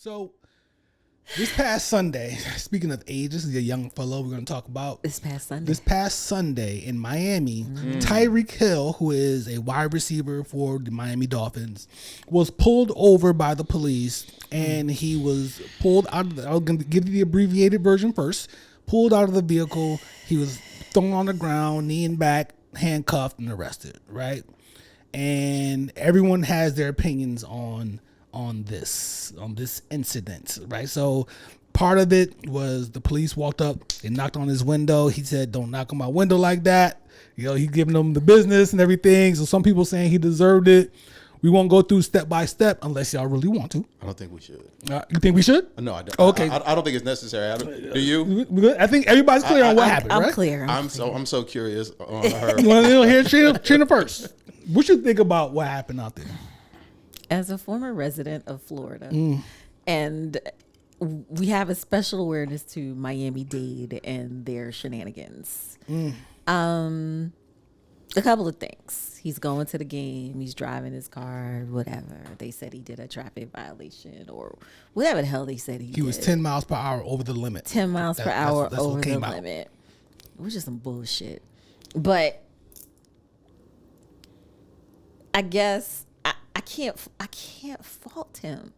So this past Sunday, speaking of age, this is a young fellow we're going to talk about. This past Sunday In Miami, Tyreek Hill, who is a wide receiver for the Miami Dolphins, was pulled over by the police, and he was pulled out of I'm going to give you the abbreviated version first. Pulled out of the vehicle. He was thrown on the ground, knee and back, handcuffed, and arrested, right? And everyone has their opinions on this incident, right? So part of it was the police walked up, they knocked on his window. He said, "Don't knock on my window like that." You know, he's giving them the business and everything. So some people saying he deserved it. We won't go through step by step unless y'all really want to. I don't think we should. You think we should? No, I don't. Okay. I don't think it's necessary. Do you? I think everybody's clear on what happened, I'm right? clear. I'm so curious on her. You want to hear Trina first? What you think about what happened out there? As a former resident of Florida, and we have a special awareness to Miami-Dade and their shenanigans. A couple of things. He's going to the game. He's driving his car, whatever. They said he did a traffic violation or whatever the hell they said he did. He was 10 miles per hour over the limit. 10 miles per hour that's over the came out. limit. Which is some bullshit. But I guess I can't fault him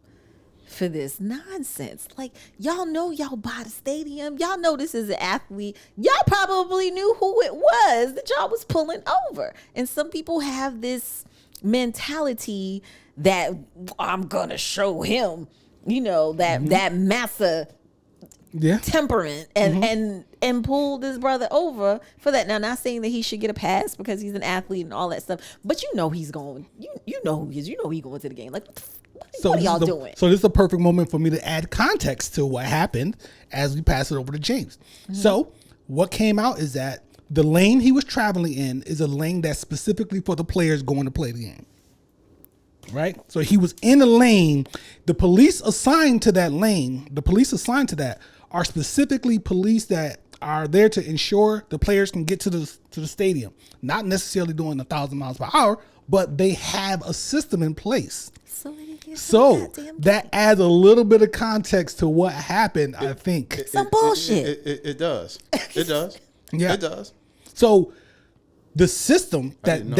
for this nonsense. Like, y'all know y'all bought a stadium. Y'all know this is an athlete. Y'all probably knew who it was that y'all was pulling over. And some people have this mentality that I'm gonna show him, that massa temperament and pull this brother over for that. Now, not saying that he should get a pass because he's an athlete and all that stuff, but he's going. You know who he is. You know he's going to the game. Like, what are y'all doing? So this is a perfect moment for me to add context to what happened as we pass it over to James. So what came out is that the lane he was traveling in is a lane that's specifically for the players going to play the game. Right? So he was in a lane. The police assigned to that are specifically police that are there to ensure the players can get to the stadium. Not necessarily doing 1,000 miles per hour, but they have a system in place. So that adds a little bit of context to what happened, I think. Some bullshit. It does. It does. Yeah. It does. So the system I didn't know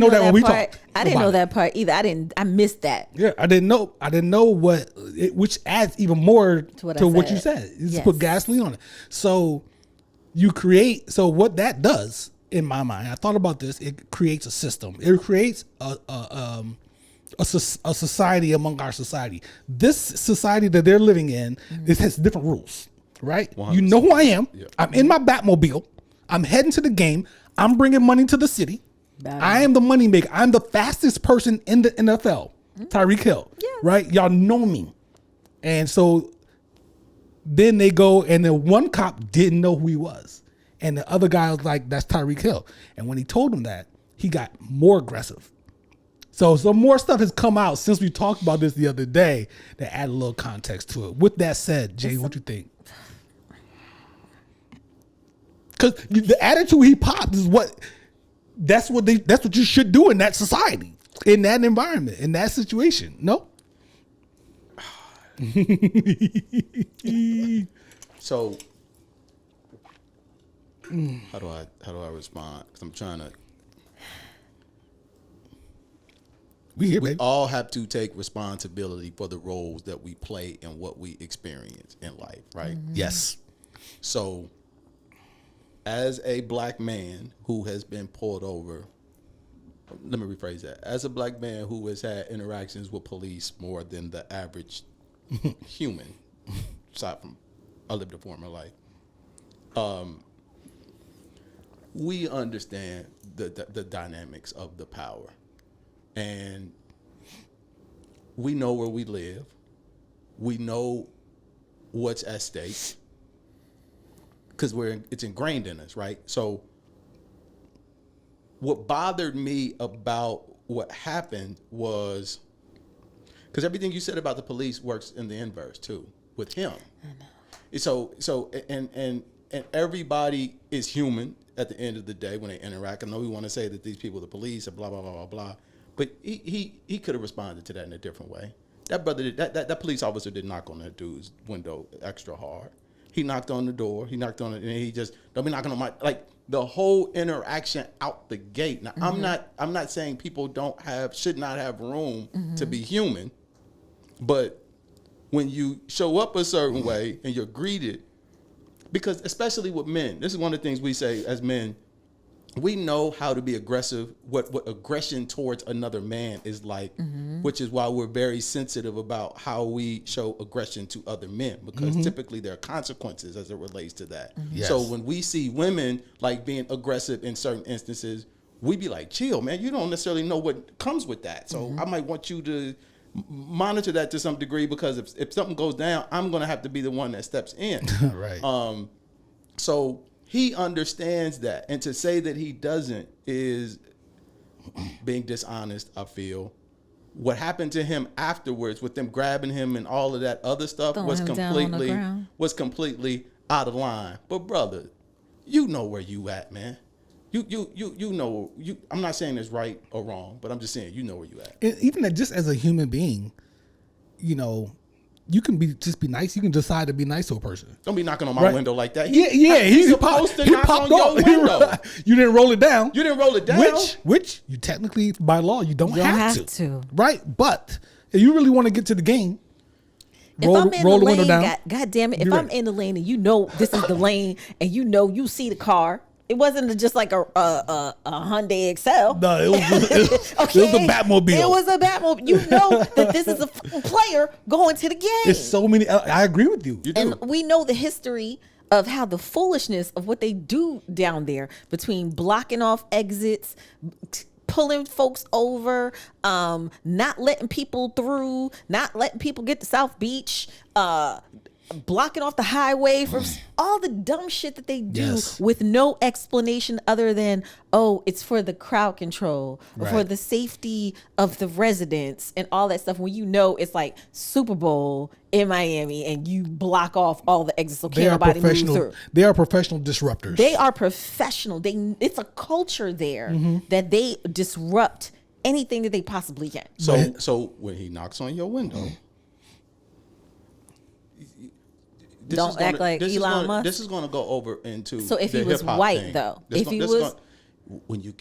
that when we talked. I didn't know that part either. I missed that. Yeah, I didn't know which adds even more to what you said. You just put gasoline on it. So what that does in my mind, I thought about this. It creates a system. It creates a society among our society. This society that they're living in, it has different rules, right? 100%. You know who I am. Yeah. I'm in my Batmobile. I'm heading to the game. I'm bringing money to the city. I am the money maker. I'm the fastest person in the NFL. Tyreek Hill, right? Y'all know me. And so then they go, and the one cop didn't know who he was. And the other guy was like, "That's Tyreek Hill." And when he told him that, he got more aggressive. So some more stuff has come out since we talked about this the other day that add a little context to it. With that said, Jane, what you think? Because the attitude he popped is that's what you should do in that society, in that environment, in that situation. No? So how do I respond? Because I'm trying to. We all have to take responsibility for the roles that we play and what we experience in life, right? Mm-hmm. Yes. So, as a black man who has been pulled over, let me rephrase that. As a black man who has had interactions with police more than the average human, aside from I lived a former life, we understand the dynamics of the power. And we know where we live. We know what's at stake because it's ingrained in us, right? So what bothered me about what happened was because everything you said about the police works in the inverse too with him. I know. So and everybody is human at the end of the day when they interact. I know we want to say that these people are the police and blah blah blah blah blah. But he could have responded to that in a different way. That brother, that police officer did knock on that dude's window extra hard. He knocked on the door. He knocked on it, and he just, don't be knocking on my, like, the whole interaction out the gate. Now, I'm not saying people should not have room to be human, but when you show up a certain way and you're greeted, because especially with men, this is one of the things we say as men, we know how to be aggressive, what aggression towards another man is like, which is why we're very sensitive about how we show aggression to other men, because typically there are consequences as it relates to that. Yes. So when we see women like being aggressive in certain instances, we be like, chill, man, you don't necessarily know what comes with that. So I might want you to monitor that to some degree, because if something goes down, I'm going to have to be the one that steps in. Right. So he understands that, and to say that he doesn't is being dishonest, I feel. What happened to him afterwards with them grabbing him and all of that other stuff was completely out of line. But brother, you know where you at, man. You know, I'm not saying it's right or wrong, but I'm just saying you know where you at. And even just as a human being, you know, you can just be nice. You can decide to be nice to a person. Don't be knocking on my window like that. He's supposed to knock on your window. You didn't roll it down. Which you technically, by law, you don't have to. Right? But if you really want to get to the game, roll the window down. God damn it. If I'm in the lane and you know this is the lane and you know you see the car, it wasn't just like a Hyundai Excel. No, it was a Batmobile. It was a Batmobile. You know that this is a player going to the game. There's so many. I agree with you. And we know the history of how the foolishness of what they do down there, between blocking off exits, pulling folks over, not letting people through, not letting people get to South Beach, blocking off the highway, from all the dumb shit that they do with no explanation other than, oh, it's for the crowd control, or for the safety of the residents and all that stuff, when you know it's like Super Bowl in Miami and you block off all the exits so can't nobody move through. They are professional disruptors. They are professional. It's a culture there that they disrupt anything that they possibly can. So when he knocks on your window, don't act like Elon Musk. This is going to go over into so if he was white thing. Though, when you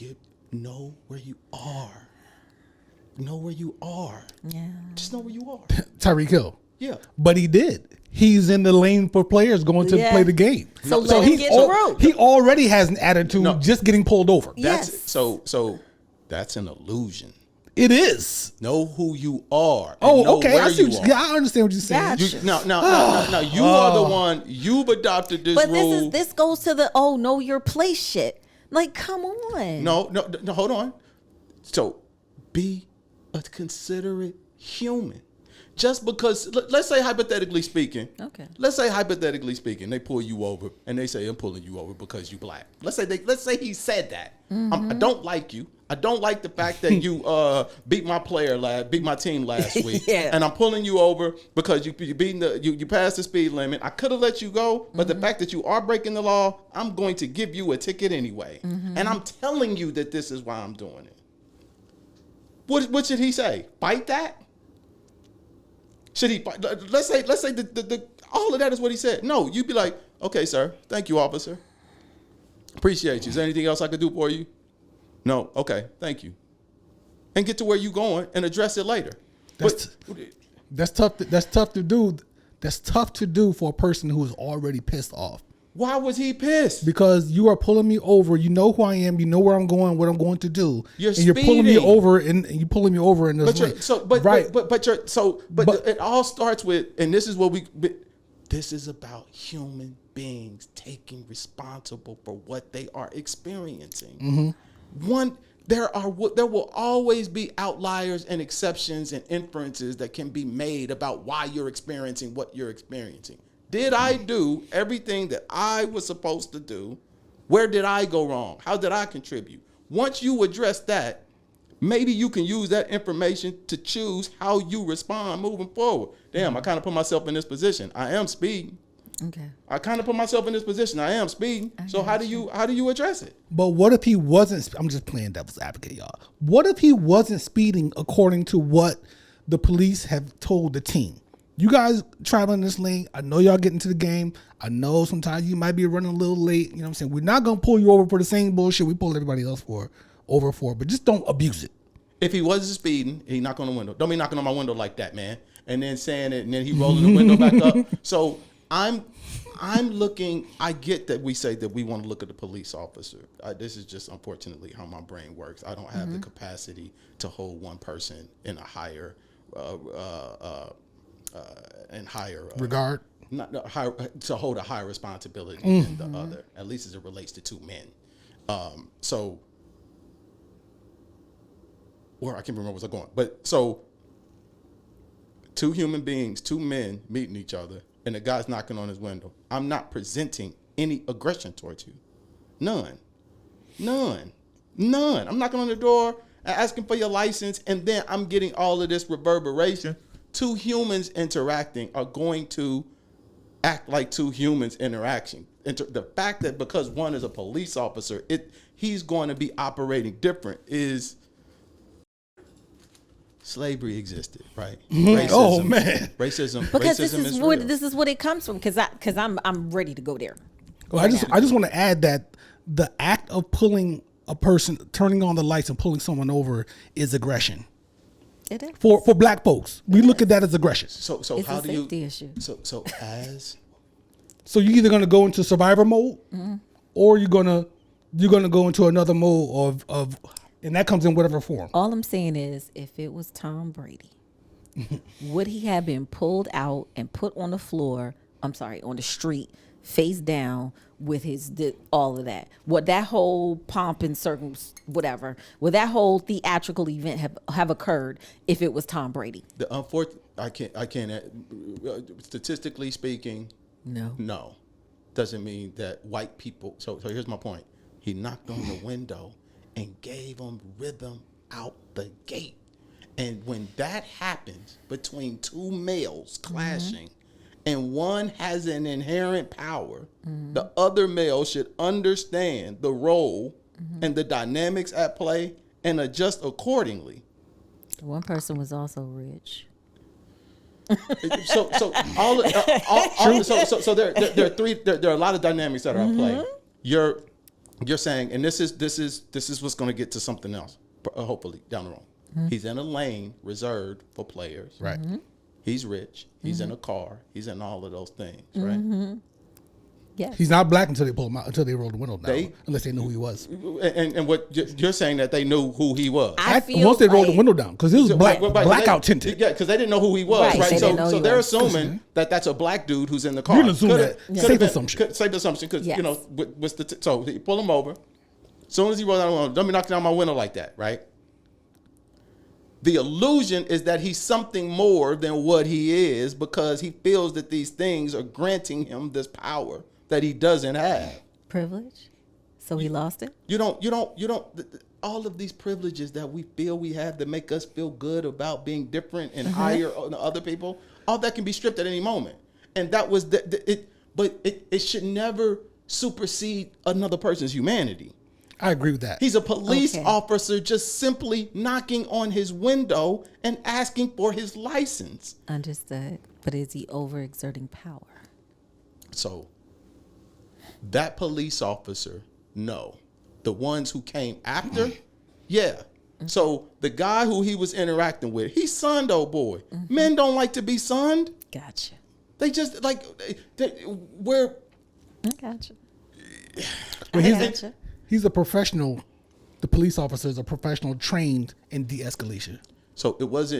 know where you are, yeah, just know where you are. Tyreek Hill, yeah, but he did. He's in the lane for players going to play the game. So let him get through. He already has an attitude just getting pulled over. So that's an illusion. It is. Know who you are. Oh, okay. I understand what you're saying. Gotcha. Now, you are the one. You've adopted this rule. But this goes to the know your place shit. Like, come on. No, hold on. So, be a considerate human. Just because, let's say hypothetically speaking. Okay. Let's say hypothetically speaking, they pull you over and they say, I'm pulling you over because you black. Let's say he said that. I don't like you. I don't like the fact that you beat my team last week, and I'm pulling you over because you passed the speed limit. I could have let you go, but the fact that you are breaking the law, I'm going to give you a ticket anyway, and I'm telling you that this is why I'm doing it. What should he say? Fight that? Should he? Let's say the all of that is what he said. No, you'd be like, okay, sir, thank you, officer. Appreciate you. Is there anything else I could do for you? No. Okay. Thank you. And get to where you're going and address it later. That's tough. That's tough to do. That's tough to do for a person who is already pissed off. Why was he pissed? Because you are pulling me over. You know who I am. You know where I'm going. What I'm going to do. You're pulling me over, and you're pulling me over in this way. But it all starts with, and this is what this is about human beings taking responsible for what they are experiencing. There will always be outliers and exceptions and inferences that can be made about why you're experiencing what you're experiencing. Did I do everything that I was supposed to do? Where did I go wrong? How did I contribute? Once you address that, maybe you can use that information to choose how you respond moving forward. Damn, I kind of put myself in this position. I am speeding. Okay. I kind of put myself in this position. I am speeding. So how do you address it? But what if he wasn't? I'm just playing devil's advocate, y'all. What if he wasn't speeding according to what the police have told the team, you guys traveling this lane, I know y'all getting to the game. I know sometimes you might be running a little late. You know what I'm saying? We're not going to pull you over for the same bullshit we pulled everybody else over for, but just don't abuse it. If he wasn't speeding, he knocked on the window. Don't be knocking on my window like that, man. And then saying it, and then he rolling the window back up. So I'm looking. I get that we say that we want to look at the police officer. This is just unfortunately how my brain works. I don't have the capacity to hold one person in a higher regard. Not higher, to hold a higher responsibility than the other. At least as it relates to two men. Where I can't remember where I was going, but so two human beings, two men meeting each other, and the guy's knocking on his window. I'm not presenting any aggression towards you. None. I'm knocking on the door and asking for your license, and then I'm getting all of this reverberation. Two humans interacting are going to act like two humans interacting. The fact that because one is a police officer, he's going to be operating different is... Slavery existed, right? Racism, oh man, racism. Because racism this is what it comes from. Because I'm ready to go there. Well, I just want to add that the act of pulling a person, turning on the lights and pulling someone over is aggression. It is for black folks. We look at that as aggression. So it's how a do you? safety issue. So you're either gonna go into survivor mode, or you're gonna go into another mode of. And that comes in whatever form. All I'm saying is, if it was Tom Brady, would he have been pulled out and put on the floor? On the street, face down with all of that? Would that whole pomp and circles, whatever, would that whole theatrical event have occurred if it was Tom Brady? The unfortunate, I can't. Statistically speaking, no, doesn't mean that white people. So here's my point. He knocked on the window and gave them rhythm out the gate. And when that happens between two males clashing, and one has an inherent power, the other male should understand the role and the dynamics at play and adjust accordingly. One person was also rich. So there are a lot of dynamics that are at play. You're saying, and this is what's going to get to something else, hopefully down the road. He's in a lane reserved for players. Right. He's rich. He's in a car. He's in all of those things. Right. Yes. He's not black until they pull him out, until they roll the window down, unless they knew who he was. And what you're saying that they knew who he was. Once they rolled the window down, because it was blackout tinted. Yeah, because they didn't know who he was. Right. So they're assuming that that's a black dude who's in the car. You're assuming that. Safe assumption. Safe assumption, because so he pull him over. As soon as he rolls down, don't be knocking down my window like that, right? The illusion is that he's something more than what he is, because he feels that these things are granting him this power that he doesn't have. Privilege? So he lost it? You don't, all of these privileges that we feel we have that make us feel good about being different and higher than other people, all that can be stripped at any moment. And that was but it should never supersede another person's humanity. I agree with that. He's a police officer just simply knocking on his window and asking for his license. Understood. But is he overexerting power? So that police officer, no. The ones who came after, yeah. So the guy who he was interacting with, he sunned old boy. Men don't like to be sunned. Gotcha. They just like, I gotcha. He's a professional. The police officer is a professional trained in de-escalation. So it was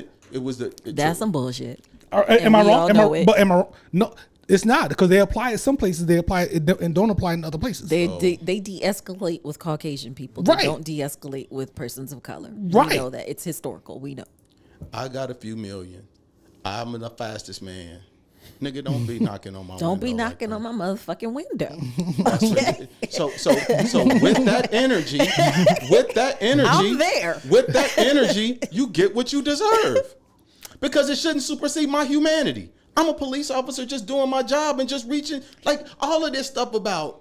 That's some bullshit. Am I wrong? Am I wrong? No, it's not, because they apply it some places. They apply it and don't apply in other places. They de-escalate with Caucasian people. They don't de-escalate with persons of color. Right. We know that. It's historical. We know. I got a few million. I'm the fastest man. Nigga, don't be knocking on my window. Don't be knocking on my motherfucking window. So with that energy, I'm there. With that energy, you get what you deserve. Because it shouldn't supersede my humanity. I'm a police officer just doing my job and just reaching, like, all of this stuff about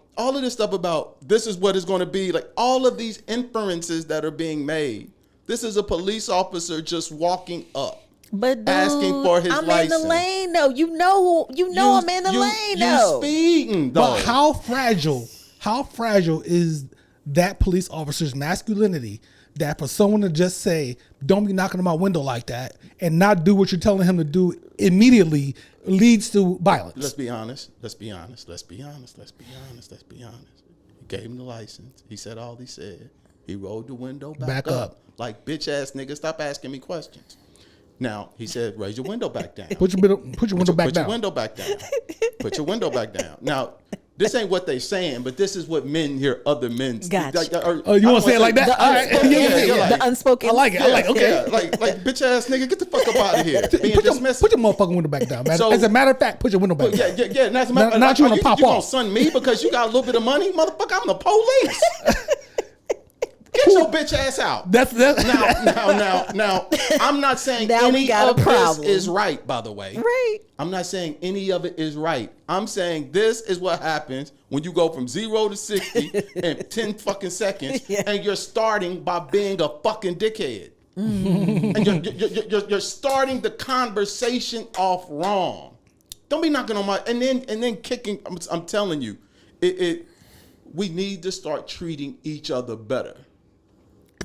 this is what it's going to be, like all of these inferences that are being made. This is a police officer just walking up. But dude, asking for his I'm license. in the lane though. You know I'm in the lane though. You speeding though. But how fragile is that police officer's masculinity that for someone to just say, don't be knocking on my window like that, and not do what you're telling him to do immediately leads to violence? Let's be honest. He gave him the license. He said all he said. He rolled the window back up. Like, bitch ass nigga, stop asking me questions. Now, he said, raise your window back down. Put your window back down. Put your window back down. Put your window back down. Now, this ain't what they saying, but this is what men hear other men. Gotcha. Oh, you want to say it like that? The unspoken. I like it. Okay. Yeah, like bitch ass nigga, get the fuck up out of here. Put your motherfucking window back down, man. So, as a matter of fact, put your window back down. Yeah. And as a matter, not you gonna pop you off. gonna sun me because you got a little bit of money, motherfucker? I'm the police. Get your bitch ass out. That's Now. I'm not saying Now any of this problem. is right. By the way, Right. I'm not saying any of it is right. I'm saying this is what happens when you go from 0 to 60 in 10 fucking seconds, and you're starting by being a fucking dickhead. And you're starting the conversation off wrong. Don't be knocking on my and then kicking. I'm telling you, we need to start treating each other better.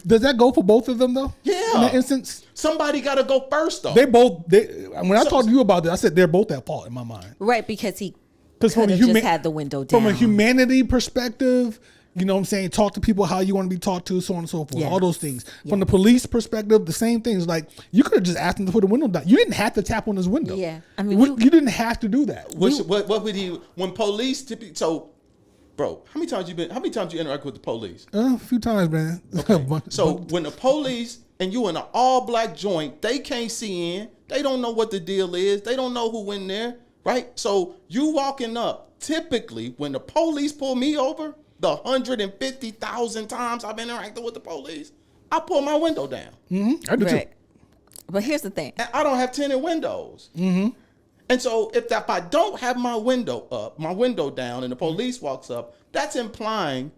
Does that go for both of them though? Yeah. In that instance, somebody got to go first though. When I talked to you about this, I said they're both at fault in my mind. Right, because he Because could have just had the window down. From a humanity perspective, you know what I'm saying? Talk to people how you want to be talked to, so on and so forth. Yes. All those things. From the police perspective, the same things. Like, you could have just asked him to put the window down. You didn't have to tap on his window. Yeah. I mean, you didn't have to do that. What would he, when police, so, bro, how many times you interact with the police? A few times, man. Okay. So when the police and you in an all black joint, they can't see in. They don't know what the deal is. They don't know who in there, right? So you walking up, typically when the police pull me over, the 150,000 times I've interacted with the police, I pull my window down. Mm-hmm. I do too. But here's the thing. And I don't have tinted windows. Mm-hmm. And so if I don't have my window up, my window down, and the police walks up, that's implying,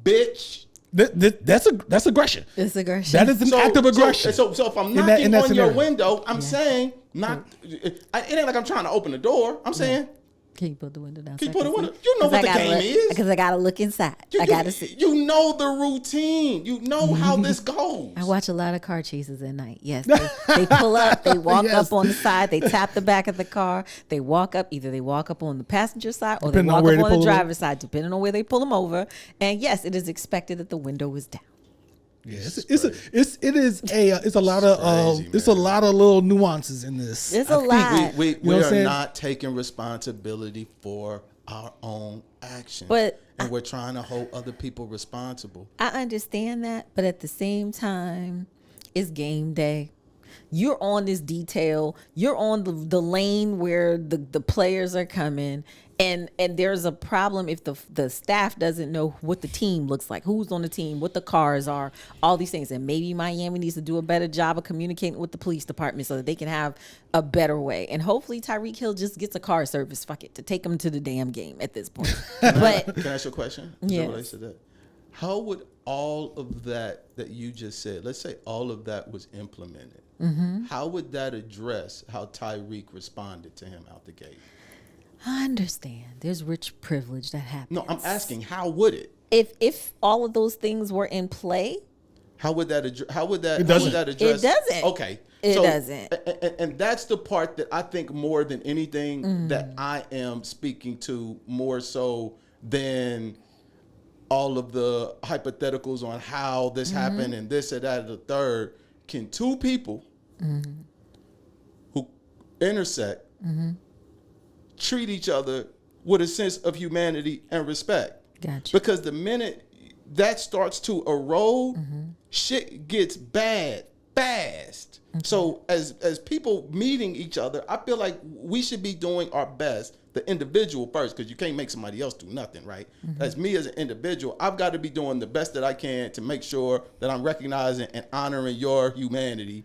bitch. That's aggression. It's aggression. That is an act of aggression. So if I'm knocking on your window, I'm saying, it ain't like I'm trying to open the door. I'm saying, can you put the window down? Can you put the window? You know what the game is. Because I got to look inside. I got to see. You know the routine. You know how this goes. I watch a lot of car chases at night. Yes. They pull up. They walk up on the side. They tap the back of the car. They walk up. Either they walk up on the passenger side or they walk up on the driver's side, depending on where they pull them over. And yes, it is expected that the window is down. Yeah, it's a lot of little nuances in this. It's a lot. We are not taking responsibility for our own actions, and we're trying to hold other people responsible. I understand that, but at the same time, it's game day. You're on this detail. You're on the lane where the players are coming. And there's a problem if the staff doesn't know what the team looks like, who's on the team, what the cars are, all these things. And maybe Miami needs to do a better job of communicating with the police department so that they can have a better way. And hopefully Tyreek Hill just gets a car service, to take him to the damn game at this point. But can I ask you a question? Yes. How would all of that you just said, let's say all of that was implemented, how would that address how Tyreek responded to him out the gate? I understand. There's rich privilege that happens. No, I'm asking, how would it? If all of those things were in play, how would that address? It doesn't. It doesn't. Okay. It doesn't. And that's the part that I think more than anything that I am speaking to more so than all of the hypotheticals on how this happened and this or that or the third. Can two people who intersect treat each other with a sense of humanity and respect? Gotcha. Because the minute that starts to erode, shit gets bad fast. Okay. So as people meeting each other, I feel like we should be doing our best, the individual first, because you can't make somebody else do nothing, right? As me as an individual, I've got to be doing the best that I can to make sure that I'm recognizing and honoring your humanity,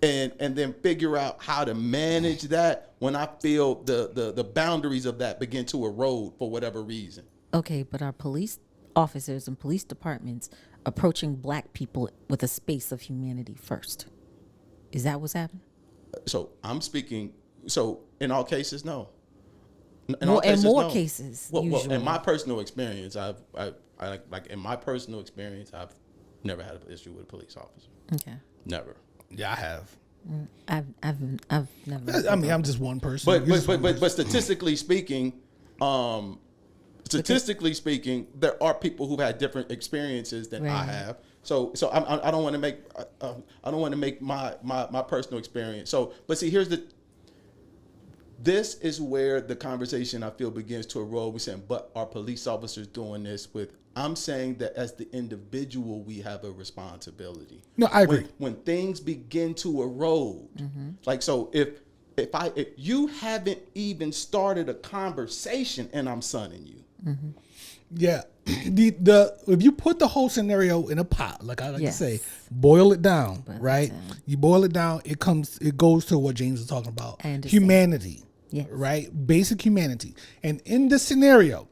and then figure out how to manage that when I feel the boundaries of that begin to erode for whatever reason. Okay, but our police officers and police departments approaching black people with a space of humanity first. Is that what's happening? So I'm speaking. So in all cases, no. In more cases, well, usually. in my personal experience, I've never had an issue with a police officer. Okay. Never. Yeah, I have. I've never. I mean, I'm just one person. But statistically speaking, there are people who've had different experiences than I have. So I don't want to make my personal experience. So, but see, this is where the conversation I feel begins to erode. We're saying, but are police officers doing this with? I'm saying that as the individual, we have a responsibility. No, I agree. When things begin to erode, like so, if you haven't even started a conversation and I'm sunning you, yeah, if you put the whole scenario in a pot, like I like to say, boil it down, right? You boil it down, it goes to what James is talking about, humanity, right? Basic humanity, and in this scenario,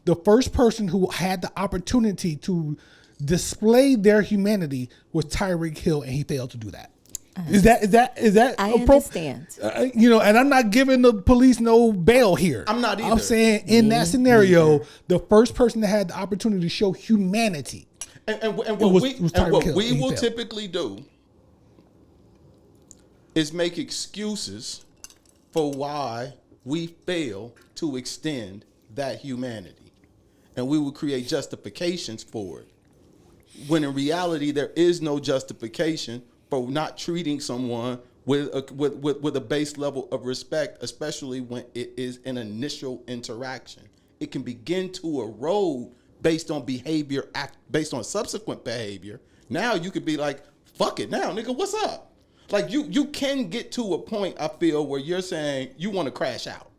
the first person who had the opportunity to display their humanity was Tyreek Hill, and he failed to do that. Is that I understand. And I'm not giving the police no bail here. I'm not either. I'm saying in that scenario, the first person that had the opportunity to show humanity, and what we will typically do is make excuses for why we fail to extend that humanity. And we will create justifications for it. When in reality, there is no justification for not treating someone with a base level of respect, especially when it is an initial interaction. It can begin to erode based on behavior, based on subsequent behavior. Now you could be like, fuck it now, nigga, what's up? Like you can get to a point, I feel, where you're saying you want to crash out.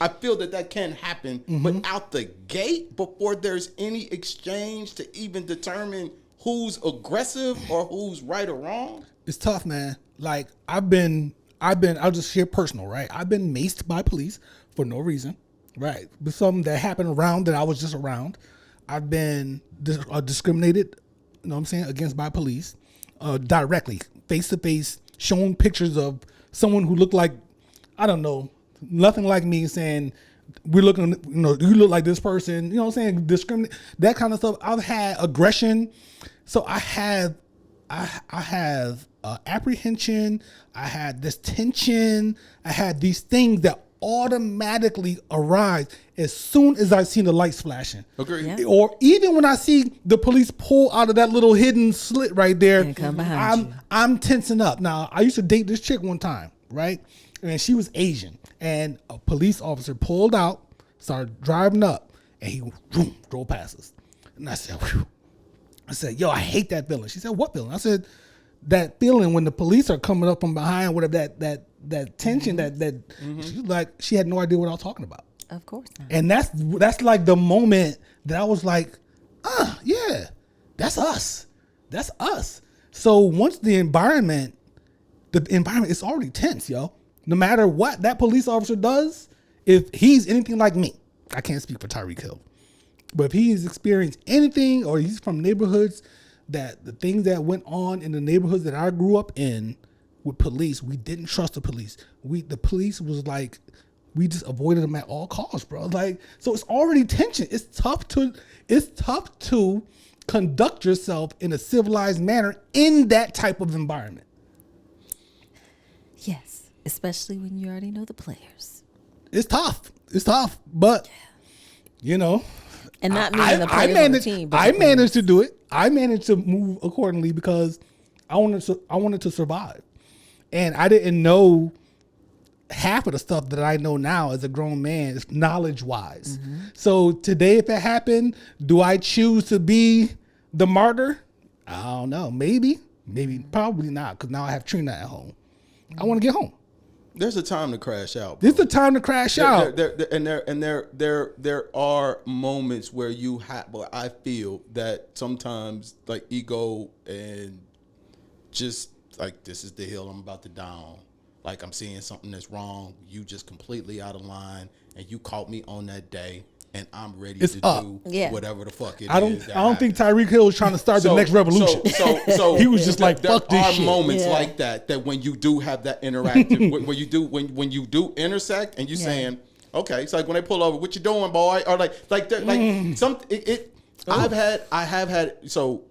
I feel that can happen, but out the gate, before there's any exchange to even determine who's aggressive or who's right or wrong. It's tough, man. Like I'll just share personal, right? I've been maced by police for no reason, right? But something that happened around that I was just around. I've been discriminated, you know what I'm saying, against by police, directly, face to face, showing pictures of someone who looked like, I don't know, nothing like me, saying we're looking, you look like this person, what I'm saying, discriminate, that kind of stuff. I've had aggression, so I have apprehension. I had this tension. I had these things that automatically arise as soon as I see the lights flashing. Agree. Yeah. Or even when I see the police pull out of that little hidden slit right there, and come behind you. I'm tensing up. Now, I used to date this chick one time, right? And she was Asian. And a police officer pulled out, started driving up, and he drove past us. And I said, whew. I said, yo, I hate that feeling. She said, what feeling? I said, that feeling when the police are coming up from behind, whatever, that tension, she had no idea what I was talking about. Of course not. And that's like the moment that I was like, yeah, that's us. That's us. So once the environment is already tense, yo. No matter what that police officer does, if he's anything like me, I can't speak for Tyreek Hill, but if he's experienced anything or he's from neighborhoods that the things that went on in the neighborhoods that I grew up in with police, we didn't trust the police. The police was like, we just avoided them at all costs, bro. Like, so it's already tension. It's tough to conduct yourself in a civilized manner in that type of environment. Yes. Especially when you already know the players. It's tough, but and not meaning the players on the team. But I managed to do it. I managed to move accordingly because I wanted to survive, and I didn't know half of the stuff that I know now as a grown man, knowledge wise. So today, if it happened, do I choose to be the martyr? I don't know. Maybe, probably not, because now I have Trina at home. I want to get home. There's a time to crash out. There's a time to crash out. There are moments where you have. Well, I feel that sometimes like ego and just like this is the hill I'm about to die on. Like I'm seeing something that's wrong. You just completely out of line, and you caught me on that day. and I'm ready It's to up. do whatever the fuck it is. I don't think Tyreek Hill was trying to start the next revolution. So he was just like, fuck this shit. There are moments like that when you do have that interactive, when you do intersect and you saying, okay, it's like when they pull over, what you doing, boy? Or I have had so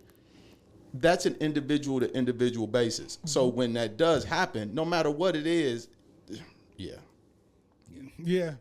that's an individual to individual basis. So when that does happen, no matter what it is, Yeah. Yeah.